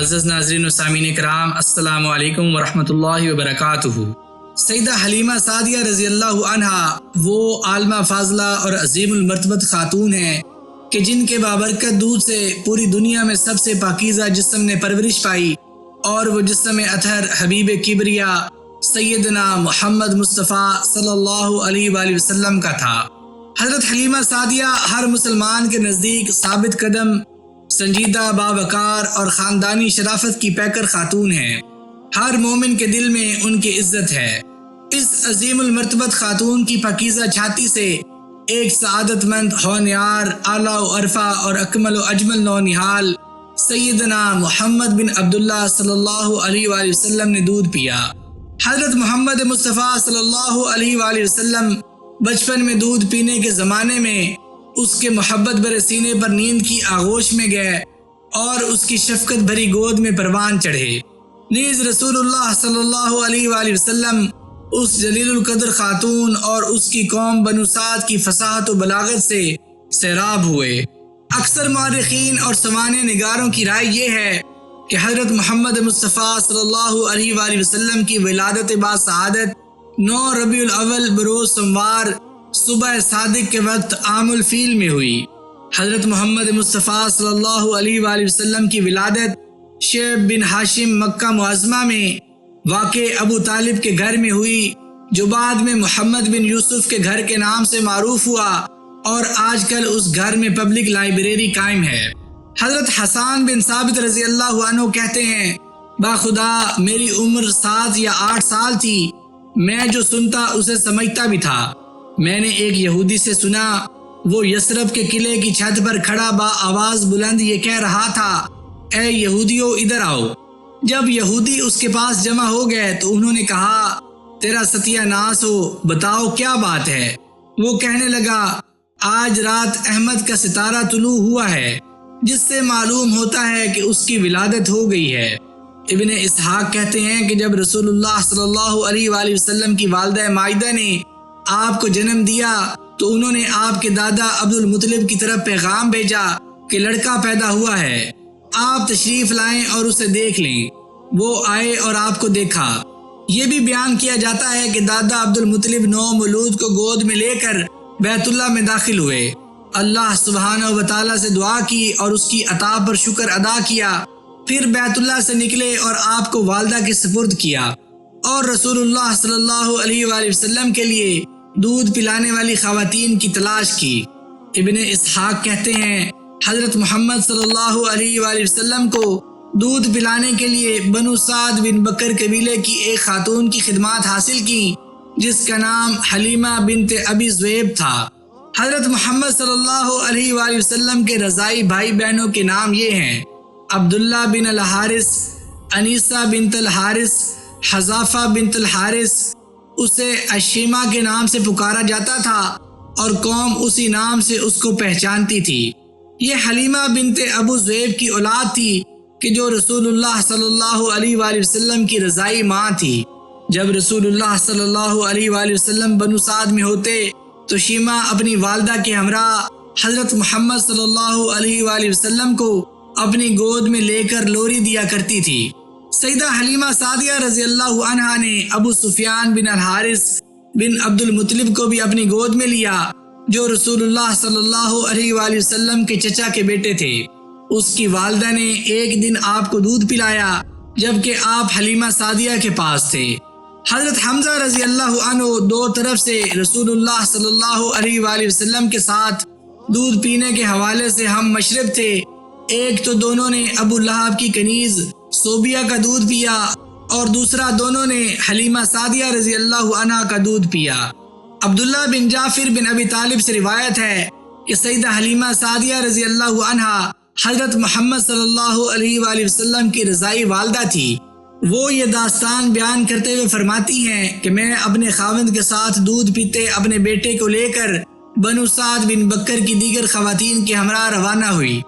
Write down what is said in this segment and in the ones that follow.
معزز ناظرین و سامعین کرام، السلام علیکم ورحمۃ اللہ وبرکاتہ۔ سیدہ حلیمہ سعدیہ رضی اللہ عنہا وہ عالمہ فاضلہ اور عظیم المرتبت خاتون ہیں کہ جن کے بابرکت دودھ سے پوری دنیا میں سب سے پاکیزہ جسم نے پرورش پائی، اور وہ جسم اطہر حبیب کبریا سیدنا محمد مصطفیٰ صلی اللہ علیہ وآلہ وسلم کا تھا۔ حضرت حلیمہ سعدیہ ہر مسلمان کے نزدیک ثابت قدم، سنجیدہ، باوقار اور خاندانی شرافت کی پیکر خاتون ہیں۔ ہر مومن کے دل میں ان کی عزت ہے۔ اس عظیم المرتبت خاتون کی پاکیزہ چھاتی سے ایک سعادت مند ہونہار، اعلیٰ و عرفہ اور اکمل و اجمل نونہال سیدنا محمد بن عبداللہ صلی اللہ علیہ وآلہ وسلم نے دودھ پیا۔ حضرت محمد مصطفیٰ صلی اللہ علیہ وآلہ وسلم بچپن میں دودھ پینے کے زمانے میں اس کے محبت بھرے سینے پر نیند کی آغوش میں گئے اور اس کی شفقت بھری گود میں پروان چڑھے۔ نیز رسول اللہ صلی اللہ علیہ وآلہ وسلم اس جلیل القدر خاتون اور اس کی قوم بنو سعد کی فصاحت و بلاغت سے سیراب ہوئے۔ اکثر مورخین اور سوانح نگاروں کی رائے یہ ہے کہ حضرت محمد مصطفیٰ صلی اللہ علیہ وآلہ وسلم کی ولادت باسعادت 9 ربیع الاول بروز سوموار صبح صادق کے وقت عام الفیل میں ہوئی۔ حضرت محمد مصطفیٰ صلی اللہ علیہ وآلہ وسلم کی ولادت شیب بن ہاشم مکہ معظمہ میں واقع ابو طالب کے گھر میں ہوئی، جو بعد میں محمد بن یوسف کے گھر کے نام سے معروف ہوا، اور آج کل اس گھر میں پبلک لائبریری قائم ہے۔ حضرت حسان بن ثابت رضی اللہ عنہ کہتے ہیں، باخدا میری عمر 7 یا 8 سال تھی، میں جو سنتا اسے سمجھتا بھی تھا۔ میں نے ایک یہودی سے سنا، وہ یثرب کے قلعے کی چھت پر کھڑا با آواز بلند یہ کہہ رہا تھا، اے یہودیو ادھر آؤ۔ جب یہودی اس کے پاس جمع ہو گئے تو انہوں نے کہا، تیرا ستیہ ناس ہو، بتاؤ کیا بات ہے؟ وہ کہنے لگا، آج رات احمد کا ستارہ طلوع ہوا ہے، جس سے معلوم ہوتا ہے کہ اس کی ولادت ہو گئی ہے۔ ابن اسحاق کہتے ہیں کہ جب رسول اللہ صلی اللہ علیہ وآلہ وسلم کی والدہ مائدہ نے آپ کو جنم دیا تو انہوں نے آپ کے دادا عبد المطلب کی طرف پیغام بھیجا کہ لڑکا پیدا ہوا ہے، آپ تشریف لائیں اور اسے دیکھ لیں۔ وہ آئے اور آپ کو دیکھا۔ یہ بھی بیان کیا جاتا ہے کہ دادا عبد المطلب نو مولود کو گود میں لے کر بیت اللہ میں داخل ہوئے، اللہ سبحانہ و تعالیٰ سے دعا کی اور اس کی عطا پر شکر ادا کیا، پھر بیت اللہ سے نکلے اور آپ کو والدہ کے سپرد کیا، اور رسول اللہ صلی اللہ علیہ وآلہ وسلم کے لیے دودھ پلانے والی خواتین کی تلاش کی۔ ابن اسحاق کہتے ہیں، حضرت محمد صلی اللہ علیہ وآلہ وسلم کو دودھ پلانے کے لیے بنو سعد بن بکر قبیلے کی ایک خاتون کی خدمات حاصل کی، جس کا نام حلیمہ بنت ابی ذؤیب تھا۔ حضرت محمد صلی اللہ علیہ وآلہ وسلم کے رضائی بھائی بہنوں کے نام یہ ہیں، عبداللہ بن الحارث، انیسہ بنت الحارث، حذافہ بنت الحارث۔ اسے اشیمہ کے نام سے پکارا جاتا تھا اور قوم اسی نام سے اس کو پہچانتی تھی۔ یہ حلیمہ بنت ابو ذؤیب کی اولاد تھی کہ جو رسول اللہ صلی اللہ علیہ وآلہ وسلم کی رضائی ماں تھی۔ جب رسول اللہ صلی اللہ علیہ وآلہ وسلم بنو سعد میں ہوتے تو شیمہ اپنی والدہ کے ہمراہ حضرت محمد صلی اللہ علیہ وآلہ وسلم کو اپنی گود میں لے کر لوری دیا کرتی تھی۔ سیدہ حلیمہ سعدیہ رضی اللہ عنہا نے ابو سفیان بن الحارث بن عبد المطلب کو بھی اپنی گود میں لیا، جو رسول اللہ صلی اللہ علیہ وآلہ وسلم کے چچا کے بیٹے تھے۔ اس کی والدہ نے ایک دن آپ کو دودھ پلایا جبکہ آپ حلیمہ سعدیہ کے پاس تھے۔ حضرت حمزہ رضی اللہ عنہ دو طرف سے رسول اللہ صلی اللہ علیہ وآلہ وسلم کے ساتھ دودھ پینے کے حوالے سے ہم مشرب تھے۔ ایک تو دونوں نے ابو لہب کی کنیز صوبیہ کا دودھ پیا، اور دوسرا دونوں نے حلیمہ سعدیہ رضی اللہ عنہا کا دودھ پیا۔ عبداللہ بن جعفر بن ابی طالب سے روایت ہے کہ سیدہ حلیمہ سعدیہ رضی اللہ عنہا حضرت محمد صلی اللہ علیہ وآلہ وسلم کی رضائی والدہ تھی۔ وہ یہ داستان بیان کرتے ہوئے فرماتی ہیں کہ میں اپنے خاوند کے ساتھ دودھ پیتے اپنے بیٹے کو لے کر بنو سعد بن بکر کی دیگر خواتین کے ہمراہ روانہ ہوئی۔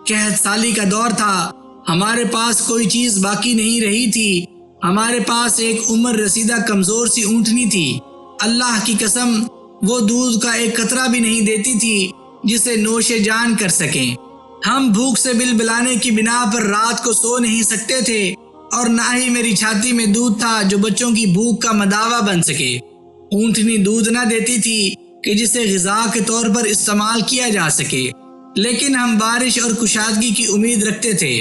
قحط سالی کا دور تھا، ہمارے پاس کوئی چیز باقی نہیں رہی تھی۔ ہمارے پاس ایک عمر رسیدہ کمزور سی اونٹنی تھی، اللہ کی قسم وہ دودھ کا ایک قطرہ بھی نہیں دیتی تھی جسے نوش جان کر سکیں۔ ہم بھوک سے بلبلانے کی بنا پر رات کو سو نہیں سکتے تھے اور نہ ہی میری چھاتی میں دودھ تھا جو بچوں کی بھوک کا مداوا بن سکے۔ اونٹنی دودھ نہ دیتی تھی کہ جسے غذا کے طور پر استعمال کیا جا سکے، لیکن ہم بارش اور کشادگی کی امید رکھتے تھے۔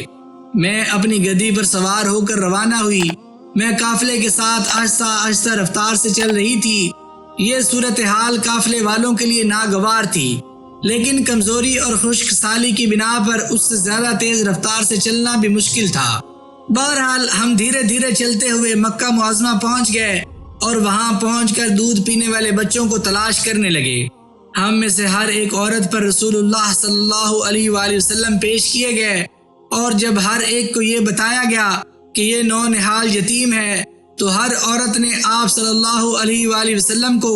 میں اپنی گدی پر سوار ہو کر روانہ ہوئی۔ میں قافلے کے ساتھ آہستہ آہستہ رفتار سے چل رہی تھی۔ یہ صورتحال قافلے والوں کے لیے ناگوار تھی، لیکن کمزوری اور خشک سالی کی بنا پر اس سے زیادہ تیز رفتار سے چلنا بھی مشکل تھا۔ بہرحال ہم دھیرے دھیرے چلتے ہوئے مکہ معظمہ پہنچ گئے اور وہاں پہنچ کر دودھ پینے والے بچوں کو تلاش کرنے لگے۔ ہم میں سے ہر ایک عورت پر رسول اللہ صلی اللہ علیہ وآلہ وسلم پیش کیے گئے، اور جب ہر ایک کو یہ بتایا گیا کہ یہ نونہال یتیم ہے تو ہر عورت نے آپ صلی اللہ علیہ وآلہ وسلم کو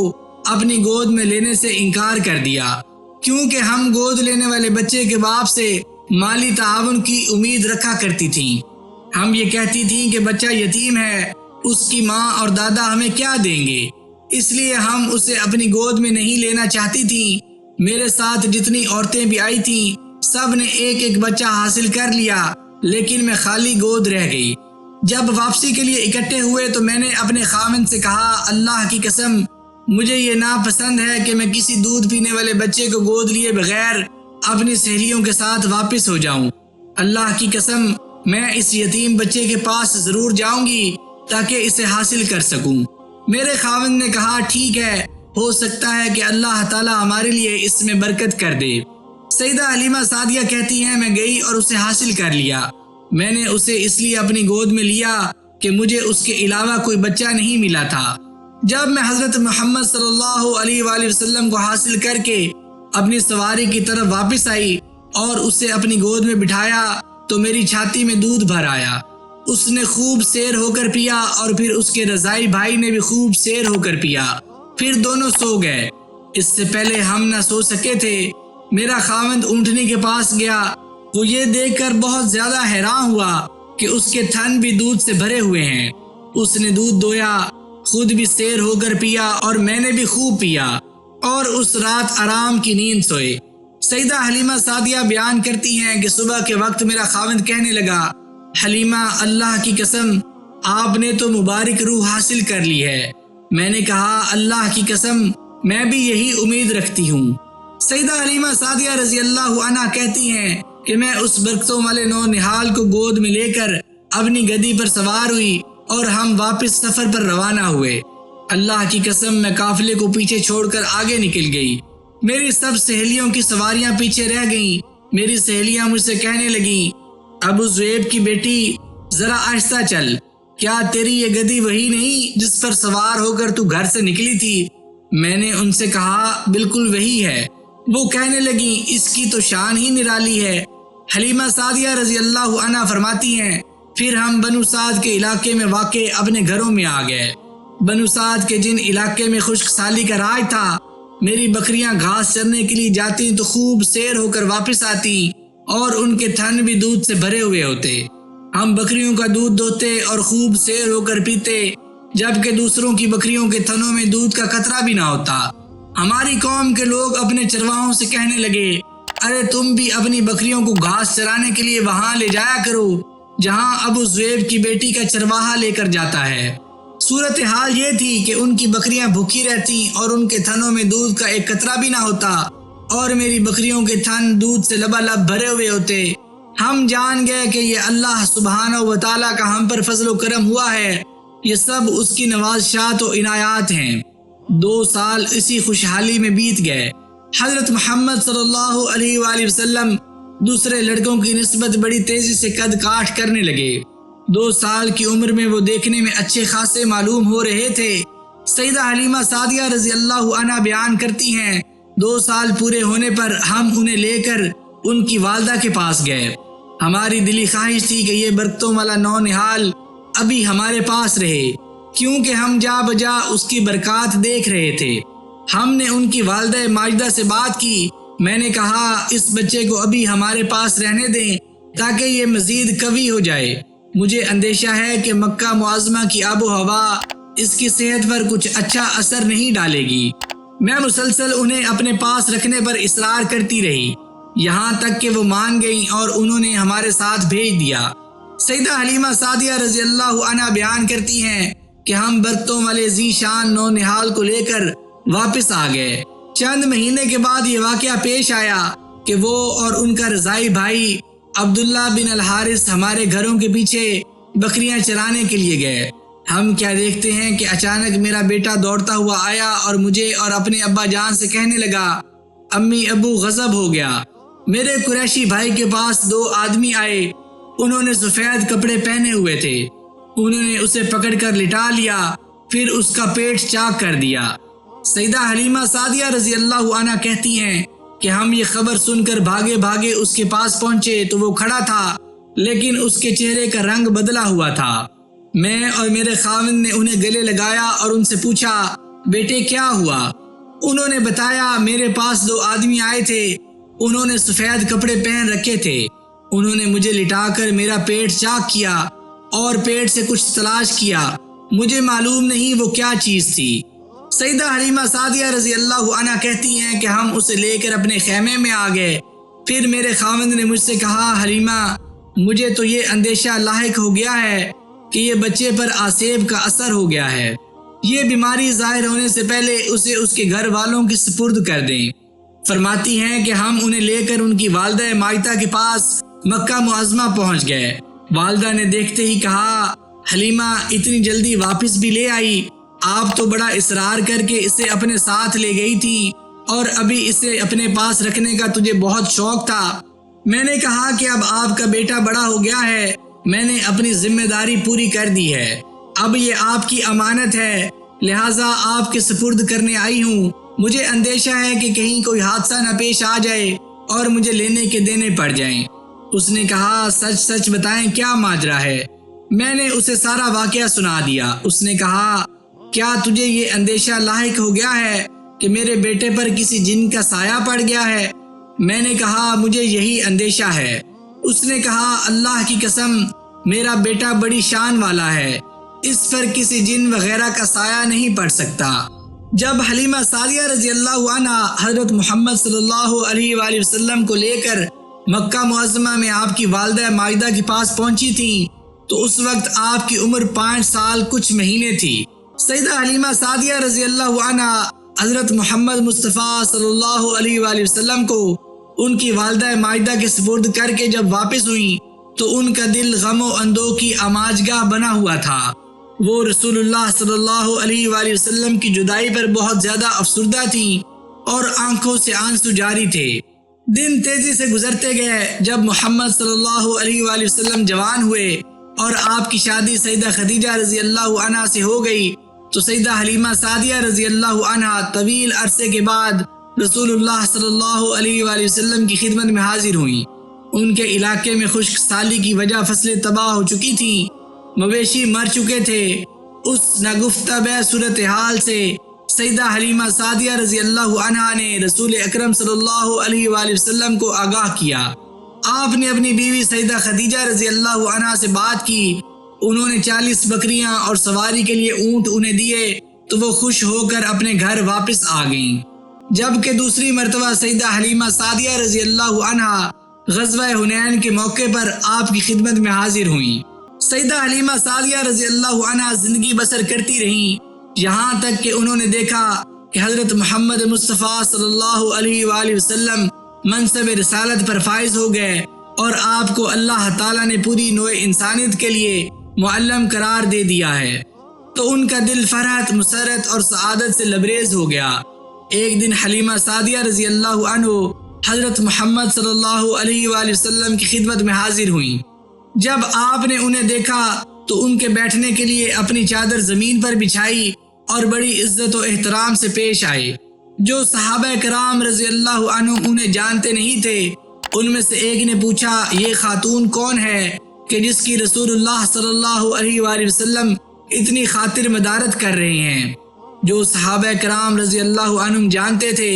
اپنی گود میں لینے سے انکار کر دیا، کیونکہ ہم گود لینے والے بچے کے باپ سے مالی تعاون کی امید رکھا کرتی تھیں۔ ہم یہ کہتی تھیں کہ بچہ یتیم ہے، اس کی ماں اور دادا ہمیں کیا دیں گے، اس لیے ہم اسے اپنی گود میں نہیں لینا چاہتی تھیں۔ میرے ساتھ جتنی عورتیں بھی آئی تھیں سب نے ایک ایک بچہ حاصل کر لیا، لیکن میں خالی گود رہ گئی۔ جب واپسی کے لیے اکٹھے ہوئے تو میں نے اپنے خاوند سے کہا، اللہ کی قسم مجھے یہ ناپسند ہے کہ میں کسی دودھ پینے والے بچے کو گود لیے بغیر اپنی سہیلیوں کے ساتھ واپس ہو جاؤں۔ اللہ کی قسم میں اس یتیم بچے کے پاس ضرور جاؤں گی تاکہ اسے حاصل کر سکوں۔ میرے خاوند نے کہا، ٹھیک ہے، ہو سکتا ہے کہ اللہ تعالی ہمارے لیے اس میں برکت کر دے۔ سیدہ حلیمہ سعدیہ کہتی ہیں، میں گئی اور اسے حاصل کر لیا۔ میں نے اسے اس لیے اپنی گود میں لیا کہ مجھے اس کے علاوہ کوئی بچہ نہیں ملا تھا۔ جب میں حضرت محمد صلی اللہ علیہ وآلہ وسلم کو حاصل کر کے اپنی سواری کی طرف واپس آئی اور اسے اپنی گود میں بٹھایا تو میری چھاتی میں دودھ بھر آیا۔ اس نے خوب سیر ہو کر پیا اور پھر اس کے رضائی بھائی نے بھی خوب سیر ہو کر پیا، پھر دونوں سو گئے۔ اس سے پہلے ہم نہ سو سکے تھے۔ میرا خاوند اونٹنی کے پاس گیا۔ وہ یہ دیکھ کر بہت زیادہ حیران ہوا کہ اس کے تھن بھی دودھ سے بھرے ہوئے ہیں۔ اس نے دودھ دویا، خود بھی سیر ہو کر پیا اور میں نے بھی خوب پیا، اور اس رات آرام کی نیند سوئے۔ سیدہ حلیمہ سعدیہ بیان کرتی ہیں کہ صبح کے وقت میرا خاوند کہنے لگا، حلیمہ اللہ کی قسم آپ نے تو مبارک روح حاصل کر لی ہے۔ میں نے کہا، اللہ کی قسم میں بھی یہی امید رکھتی ہوں۔ سیدہ حلیمہ سعدیہ رضی اللہ عنہا کہتی ہیں کہ میں اس برکتوں والے نونہال کو گود میں لے کر اپنی گدی پر سوار ہوئی اور ہم واپس سفر پر روانہ ہوئے۔ اللہ کی قسم میں قافلے کو پیچھے چھوڑ کر آگے نکل گئی۔ میری سب سہیلیوں کی سواریاں پیچھے رہ گئیں۔ میری سہیلیاں مجھ سے کہنے لگیں، ابو زویب کی بیٹی ذرا آہستہ چل، کیا تیری یہ گدی وہی نہیں جس پر سوار ہو کر تو گھر سے نکلی تھی؟ میں نے ان سے کہا، بالکل وہی ہے۔ وہ کہنے لگیں، اس کی تو شان ہی نرالی ہے۔ حلیمہ سعدیہ رضی اللہ عنہا فرماتی ہیں، پھر ہم بنو سعد کے علاقے میں واقع اپنے گھروں میں آ گئے۔ بنو سعد کے جن علاقے میں خشک سالی کا راج تھا، میری بکریاں گھاس چرنے کے لیے جاتی تو خوب سیر ہو کر واپس آتی اور ان کے تھن بھی دودھ سے بھرے ہوئے ہوتے۔ ہم بکریوں کا دودھ دوہتے اور خوب سیر ہو کر پیتے، جبکہ دوسروں کی بکریوں کے تھنوں میں دودھ کا قطرہ بھی نہ ہوتا۔ ہماری قوم کے لوگ اپنے چرواہوں سے کہنے لگے، ارے تم بھی اپنی بکریوں کو گھاس چرانے کے لیے وہاں لے جایا کرو جہاں ابو زویب کی بیٹی کا چرواہا لے کر جاتا ہے۔ صورتحال یہ تھی کہ ان کی بکریاں بھوکی رہتی اور ان کے تھنوں میں دودھ کا ایک قطرہ بھی نہ ہوتا، اور میری بکریوں کے تھن دودھ سے لبالب بھرے ہوئے ہوتے۔ ہم جان گئے کہ یہ اللہ سبحانہ و تعالیٰ کا ہم پر فضل و کرم ہوا ہے، یہ سب اس کی نوازشات و عنایات ہیں۔ 2 سال اسی خوشحالی میں بیت گئے۔ حضرت محمد صلی اللہ علیہ وآلہ وسلم دوسرے لڑکوں کی نسبت بڑی تیزی سے قد کاٹ کرنے لگے۔ 2 سال کی عمر میں وہ دیکھنے میں اچھے خاصے معلوم ہو رہے تھے۔ سیدہ حلیمہ سعدیہ رضی اللہ عنہا بیان کرتی ہیں، 2 سال پورے ہونے پر ہم انہیں لے کر ان کی والدہ کے پاس گئے۔ ہماری دلی خواہش تھی کہ یہ برکتوں والا نونہال ابھی ہمارے پاس رہے، کیونکہ ہم جا بجا اس کی برکات دیکھ رہے تھے۔ ہم نے ان کی والدہ ماجدہ سے بات کی۔ میں نے کہا، اس بچے کو ابھی ہمارے پاس رہنے دیں تاکہ یہ مزید قوی ہو جائے۔ مجھے اندیشہ ہے کہ مکہ معظمہ کی آب و ہوا اس کی صحت پر کچھ اچھا اثر نہیں ڈالے گی۔ میں مسلسل انہیں اپنے پاس رکھنے پر اصرار کرتی رہی۔ یہاں تک کہ وہ مان گئیں اور انہوں نے ہمارے ساتھ بھیج دیا۔ سیدہ حلیمہ سعدیہ رضی اللہ عنہا بیان کرتی ہیں کہ ہم برتوں والے ذی شان نونہال کو لے کر واپس آ گئے۔ چند مہینے کے بعد یہ واقعہ پیش آیا کہ وہ اور ان کا رضائی بھائی عبداللہ بن الحارث ہمارے گھروں کے پیچھے بکریاں چرانے کے لیے گئے۔ ہم کیا دیکھتے ہیں کہ اچانک میرا بیٹا دوڑتا ہوا آیا اور مجھے اور اپنے ابا جان سے کہنے لگا، امی ابو غضب ہو گیا۔ میرے قریشی بھائی کے پاس 2 آدمی آئے، انہوں نے سفید کپڑے پہنے ہوئے تھے، انہوں نے اسے پکڑ کر لٹا لیا، پھر اس کا پیٹ چاک کر دیا۔ سیدہ حلیمہ سعدیہ رضی اللہ عنہا کہتی ہیں کہ ہم یہ خبر سن کر بھاگے بھاگے اس کے پاس پہنچے تو وہ کھڑا تھا، لیکن اس کے چہرے کا رنگ بدلا ہوا تھا۔ میں اور میرے خاوند نے انہیں گلے لگایا اور ان سے پوچھا، بیٹے کیا ہوا؟ انہوں نے بتایا، میرے پاس 2 آدمی آئے تھے، انہوں نے سفید کپڑے پہن رکھے تھے، انہوں نے مجھے لٹا کر میرا پیٹ چاک کیا اور پیٹ سے کچھ تلاش کیا، مجھے معلوم نہیں وہ کیا چیز تھی۔ سیدہ حلیمہ سعدیہ رضی اللہ عنہا کہتی ہیں کہ ہم اسے لے کر اپنے خیمے میں آ گئے۔ پھر میرے خاوند نے مجھ سے کہا، حلیمہ مجھے تو یہ اندیشہ لاحق ہو گیا ہے کہ یہ بچے پر آسیب کا اثر ہو گیا ہے، یہ بیماری ظاہر ہونے سے پہلے اسے اس کے گھر والوں کی سپرد کر دیں۔ فرماتی ہیں کہ ہم انہیں لے کر ان کی والدہ مائتہ کے پاس مکہ معظمہ پہنچ گئے۔ والدہ نے دیکھتے ہی کہا، حلیمہ اتنی جلدی واپس بھی لے آئی؟ آپ تو بڑا اصرار کر کے اسے اپنے ساتھ لے گئی تھی اور ابھی اسے اپنے پاس رکھنے کا تجھے بہت شوق تھا۔ میں نے کہا کہ اب آپ کا بیٹا بڑا ہو گیا ہے، میں نے اپنی ذمہ داری پوری کر دی ہے، اب یہ آپ کی امانت ہے، لہٰذا آپ کے سپرد کرنے آئی ہوں۔ مجھے اندیشہ ہے کہ کہیں کوئی حادثہ نہ پیش آ جائے اور مجھے لینے کے دینے پڑ جائیں۔ اس نے کہا، سچ سچ بتائیں کیا ماجرا ہے؟ میں نے اسے سارا واقعہ سنا دیا۔ اس نے کہا، کیا تجھے یہ اندیشہ لاحق ہو گیا ہے کہ میرے بیٹے پر کسی جن کا سایہ پڑ گیا ہے؟ میں نے کہا، مجھے یہی اندیشہ ہے۔ اس نے کہا، اللہ کی قسم میرا بیٹا بڑی شان والا ہے، اس پر کسی جن وغیرہ کا سایہ نہیں پڑ سکتا۔ جب حلیمہ سعدیہ رضی اللہ عنہا حضرت محمد صلی اللہ علیہ وآلہ وسلم کو لے کر مکہ معظمہ میں آپ کی والدہ مائدہ کے پاس پہنچی تھیں تو اس وقت آپ کی عمر 5 سال کچھ مہینے تھی۔ سیدہ حلیمہ سعدیہ رضی اللہ عنہا حضرت محمد مصطفیٰ صلی اللہ علیہ وآلہ وسلم کو ان کی والدہ مائدہ کے سپرد کر کے جب واپس ہوئیں تو ان کا دل غم و اندوہ کی آماجگاہ بنا ہوا تھا۔ وہ رسول اللہ صلی اللہ علیہ وآلہ وسلم کی جدائی پر بہت زیادہ افسردہ تھیں اور آنکھوں سے آنسو جاری تھے۔ دن تیزی سے گزرتے گئے۔ جب محمد صلی اللہ علیہ وآلہ وسلم جوان ہوئے اور آپ کی شادی سیدہ خدیجہ رضی اللہ عنہا سے ہو گئی تو سیدہ حلیمہ سعدیہ رضی اللہ عنہا طویل عرصے کے بعد رسول اللہ صلی اللہ علیہ وآلہ وسلم کی خدمت میں حاضر ہوئیں۔ ان کے علاقے میں خشک سالی کی وجہ فصلیں تباہ ہو چکی تھیں، مویشی مر چکے تھے۔ اس ناگفتہ بے صورتحال سے سیدہ حلیمہ سعدیہ رضی اللہ عنہا نے رسول اکرم صلی اللہ علیہ وآلہ وسلم کو آگاہ کیا۔ آپ نے اپنی بیوی سیدہ خدیجہ رضی اللہ عنہا سے بات کی، انہوں نے 40 بکریاں اور سواری کے لیے اونٹ انہیں دیے تو وہ خوش ہو کر اپنے گھر واپس آ گئیں۔ جبکہ دوسری مرتبہ سیدہ حلیمہ سعدیہ رضی اللہ عنہا غزوہ حنین کے موقع پر آپ کی خدمت میں حاضر ہوئیں۔ سیدہ حلیمہ سعدیہ رضی اللہ عنہا زندگی بسر کرتی رہیں، یہاں تک کہ انہوں نے دیکھا کہ حضرت محمد مصطفیٰ صلی اللہ علیہ وآلہ وسلم منصب رسالت پر فائز ہو گئے اور آپ کو اللہ تعالیٰ نے پوری نوع انسانیت کے لیے معلم قرار دے دیا ہے، تو ان کا دل فرحت، مسرت اور سعادت سے لبریز ہو گیا۔ ایک دن حلیمہ سعدیہ رضی اللہ عنہ حضرت محمد صلی اللہ علیہ وآلہ وسلم کی خدمت میں حاضر ہوئیں۔ جب آپ نے انہیں دیکھا تو ان کے بیٹھنے کے لیے اپنی چادر زمین پر بچھائی اور بڑی عزت و احترام سے پیش آئے۔ جو صحابہ کرام رضی اللہ عنہ انہیں جانتے نہیں تھے، ان میں سے ایک نے پوچھا، یہ خاتون کون ہے کہ جس کی رسول اللہ صلی اللہ علیہ وآلہ وسلم اتنی خاطر مدارت کر رہے ہیں؟ جو صحابہ کرام رضی اللہ عنہم جانتے تھے،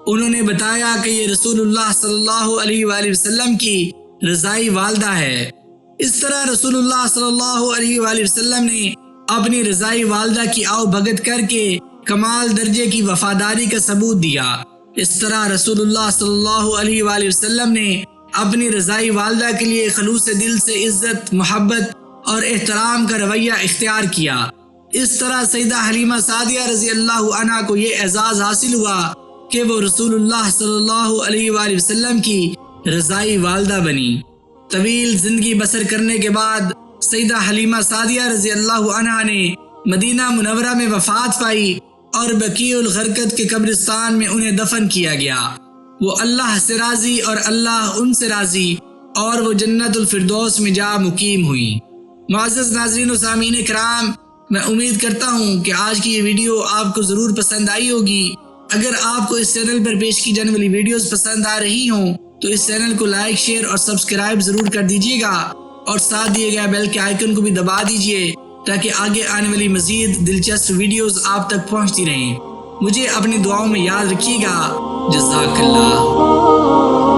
انہوں نے بتایا کہ یہ رسول اللہ صلی اللہ علیہ وآلہ وسلم کی رضائی والدہ ہے۔ اس طرح رسول اللہ صلی اللہ علیہ وآلہ وسلم نے اپنی رضائی والدہ کی آؤ بھگت کر کے کمال درجے کی وفاداری کا ثبوت دیا۔ اس طرح رسول اللہ صلی اللہ علیہ وآلہ وسلم نے اپنی رضائی والدہ کے لیے خلوص دل سے عزت، محبت اور احترام کا رویہ اختیار کیا۔ اس طرح سیدہ حلیمہ سعدیہ رضی اللہ عنہا کو یہ اعزاز حاصل ہوا کہ وہ رسول اللہ صلی اللہ علیہ وآلہ وسلم کی رضائی والدہ بنی۔ طویل زندگی بسر کرنے کے بعد سیدہ حلیمہ سعدیہ رضی اللہ عنہا نے مدینہ منورہ میں وفات پائی اور بقیع الغرقد کے قبرستان میں انہیں دفن کیا گیا۔ وہ اللہ سے راضی اور اللہ ان سے راضی، اور وہ جنت الفردوس میں جا مقیم ہوئی۔ معزز ناظرین و سامعین کرام، میں امید کرتا ہوں کہ آج کی یہ ویڈیو آپ کو ضرور پسند آئی ہوگی۔ اگر آپ کو اس چینل پر پیش کی جانے والی ویڈیوز پسند آ رہی ہوں تو اس چینل کو لائک، شیئر اور سبسکرائب ضرور کر دیجیے گا، اور ساتھ دیے گئے بیل کے آئیکن کو بھی دبا دیجیے تاکہ آگے آنے والی مزید دلچسپ ویڈیوز آپ تک پہنچتی رہیں۔ مجھے اپنی دعاؤں میں یاد رکھیے گا۔ جزاک اللہ۔